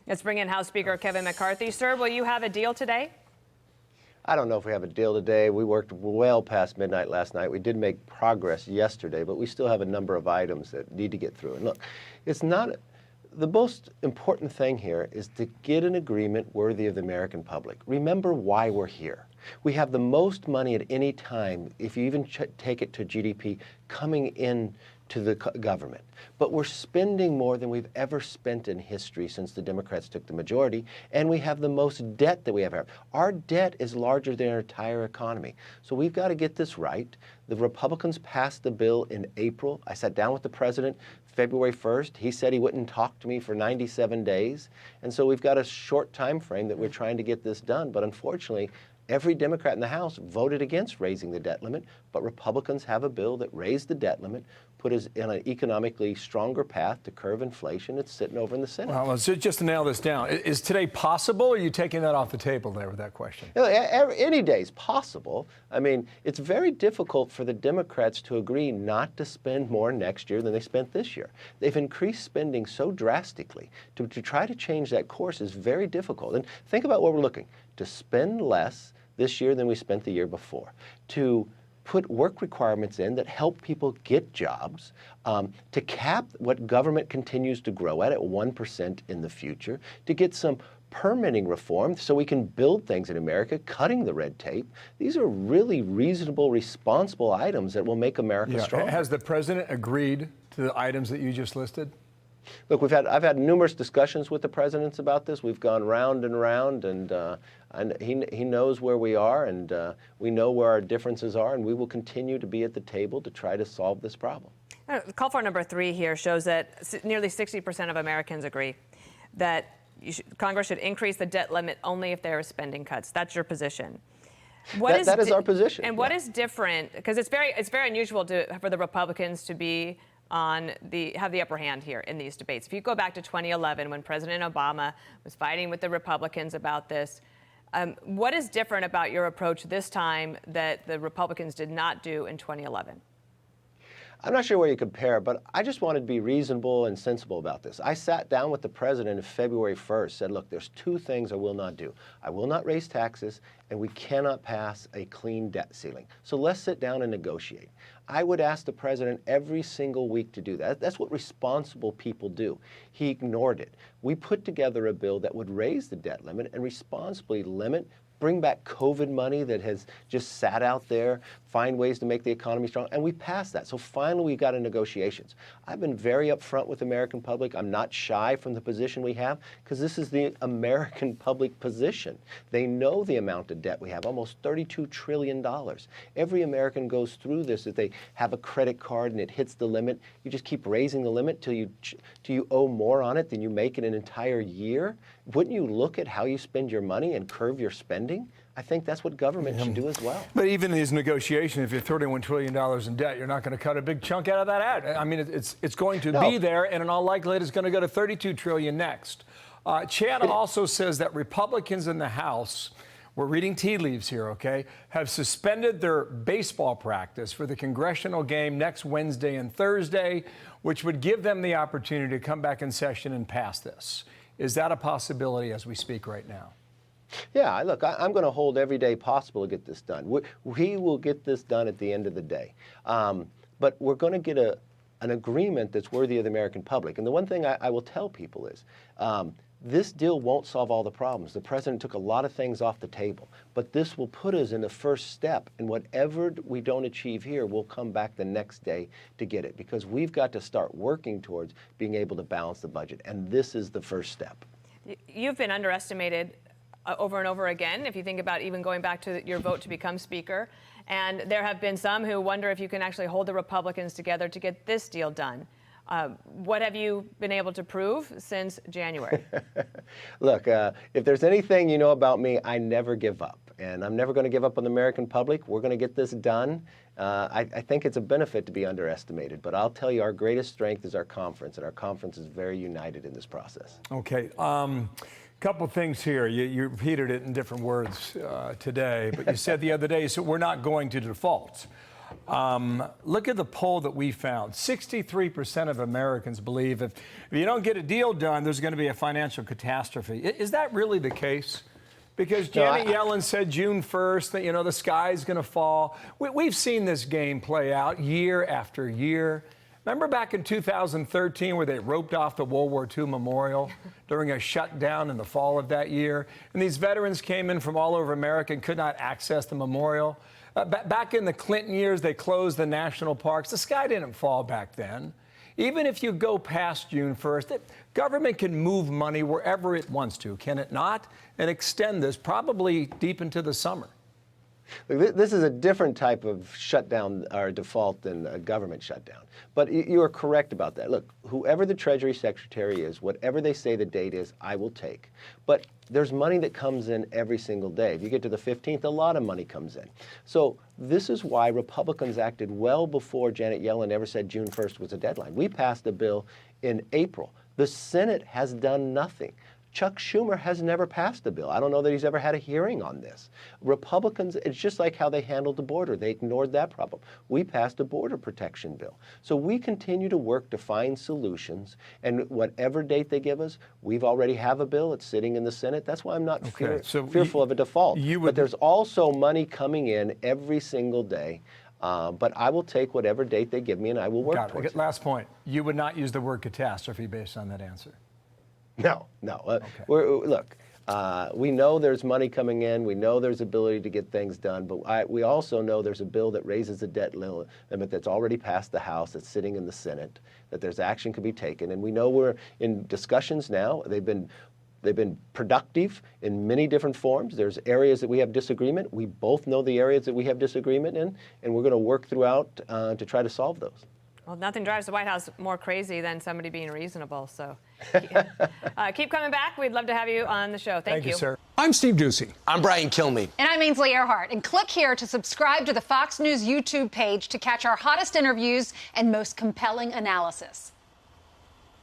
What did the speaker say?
Let's bring in House Speaker Kevin McCarthy. Sir, will you have a deal today? I don't know if we have a deal today. We worked well past midnight last night. We did make progress yesterday, but we still have a number of items that need to get through. And look, it's not the most important thing here is to get an agreement worthy of the American public. Remember why we're here. We have the most money at any time, if you even take it to GDP, coming in to the government. But we're spending more than we've ever spent in history since the Democrats took the majority, and we have the most debt that we ever have. Our debt is larger than our entire economy. So we've got to get this right. The Republicans passed the bill in April. I sat down with the president February 1st. He said he wouldn't talk to me for 97 days. And so we've got a short time frame that we're trying to get this done. But unfortunately, every Democrat in the House voted against raising the debt limit, but Republicans have a bill that raised the debt limit, put us in an economically stronger path to curb inflation. It's sitting over in the Senate. Well, just to nail this down, is today possible, or are you taking that off the table there with that question? You know, any day is possible. I mean, it's very difficult for the Democrats to agree not to spend more next year than they spent this year. They've increased spending so drastically. To try to change that course is very difficult. And think about what we're looking to spend less this year than we spent the year before, to put work requirements in that help people get jobs, to cap what government continues to grow at 1% in the future, to get some permitting reform so we can build things in America, cutting the red tape. These are really reasonable, responsible items that will make America stronger. Has the president agreed to the items that you just listed? Look, I've had numerous discussions with the presidents about this. We've gone round and round, and he knows where we are, and we know where our differences are, and we will continue to be at the table to try to solve this problem. Call for number 3 here shows that nearly 60% of Americans agree that Congress should increase the debt limit only if there are spending cuts. That's your position. That is our position. And what is different? Because it's very unusual for the Republicans to be have the upper hand here in these debates. If you go back to 2011, when President Obama was fighting with the Republicans about this, what is different about your approach this time that the Republicans did not do in 2011? I'm not sure where you compare, but I just wanted to be reasonable and sensible about this. I sat down with the president on February 1st, said, look, there's 2 things I will not do. I will not raise taxes, and we cannot pass a clean debt ceiling. So let's sit down and negotiate. I would ask the president every single week to do that. That's what responsible people do. He ignored it. We put together a bill that would raise the debt limit and responsibly bring back COVID money that has just sat out there, find ways to make the economy strong, and we passed that. So finally we got into negotiations. I've been very upfront with the American public. I'm not shy from the position we have, because this is the American public position. They know the amount of debt we have, almost $32 trillion. Every American goes through this. If they have a credit card and it hits the limit, you just keep raising the limit till you owe more on it than you make in an entire year. Wouldn't you look at how you spend your money and curb your spending? I think that's what government should do as well. But even in these negotiations, if you're $31 trillion in debt, you're not going to cut a big chunk out of that ad. I mean, it's going to be there, and in all likelihood, it's going to go to $32 trillion next. Chad also says that Republicans in the House, we're reading tea leaves here, okay, have suspended their baseball practice for the congressional game next Wednesday and Thursday, which would give them the opportunity to come back in session and pass this. Is that a possibility as we speak right now? Yeah, look, I'm going to hold every day possible to get this done. We will get this done at the end of the day. But we're going to get an agreement that's worthy of the American public. And the one thing I will tell people is this deal won't solve all the problems. The president took a lot of things off the table. But this will put us in the first step. And whatever we don't achieve here, we'll come back the next day to get it. Because we've got to start working towards being able to balance the budget. And this is the first step. You've been underestimated over and over again, if you think about even going back to your vote to become Speaker. And there have been some who wonder if you can actually hold the Republicans together to get this deal done. What have you been able to prove since January? Look, if there's anything you know about me, I never give up. And I'm never going to give up on the American public. We're going to get this done. I think it's a benefit to be underestimated. But I'll tell you, our greatest strength is our conference, and our conference is very united in this process. Okay. Couple things here. You repeated it in different words today, but you said the other day, so we're not going to default. Look at the poll that we found. 63% of Americans believe if you don't get a deal done, there's going to be a financial catastrophe. Is that really the case? Because Janet Yellen said June 1st that, you know, the sky's going to fall. We've seen this game play out year after year. Remember back in 2013 where they roped off the World War II memorial during a shutdown in the fall of that year? And these veterans came in from all over America and could not access the memorial. Back in the Clinton years, they closed the national parks. The sky didn't fall back then. Even if you go past June 1st, the government can move money wherever it wants to, can it not? And extend this probably deep into the summer. This is a different type of shutdown or default than a government shutdown. But you are correct about that. Look, whoever the Treasury Secretary is, whatever they say the date is, I will take. But there's money that comes in every single day. If you get to the 15th, a lot of money comes in. So this is why Republicans acted well before Janet Yellen ever said June 1st was a deadline. We passed a bill in April. The Senate has done nothing. Chuck Schumer has never passed a bill. I don't know that he's ever had a hearing on this. Republicans, it's just like how they handled the border. They ignored that problem. We passed a border protection bill. So we continue to work to find solutions, and whatever date they give us, we've already have a bill. It's sitting in the Senate. That's why I'm not fearful of a default. But there's also money coming in every single day. But I will take whatever date they give me, and I will work towards it. Last point. You would not use the word catastrophe based on that answer. No. Look, we know there's money coming in. We know there's ability to get things done. But we also know there's a bill that raises the debt limit that's already passed the House, that's sitting in the Senate, that there's action could be taken. And we know we're in discussions now. They've been productive in many different forms. There's areas that we have disagreement. We both know the areas that we have disagreement in, and we're going to work throughout to try to solve those. Well, nothing drives the White House more crazy than somebody being reasonable. So keep coming back. We'd love to have you on the show. Thank you, sir. I'm Steve Ducey. I'm Brian Kilmeade. And I'm Ainsley Earhart. And click here to subscribe to the Fox News YouTube page to catch our hottest interviews and most compelling analysis.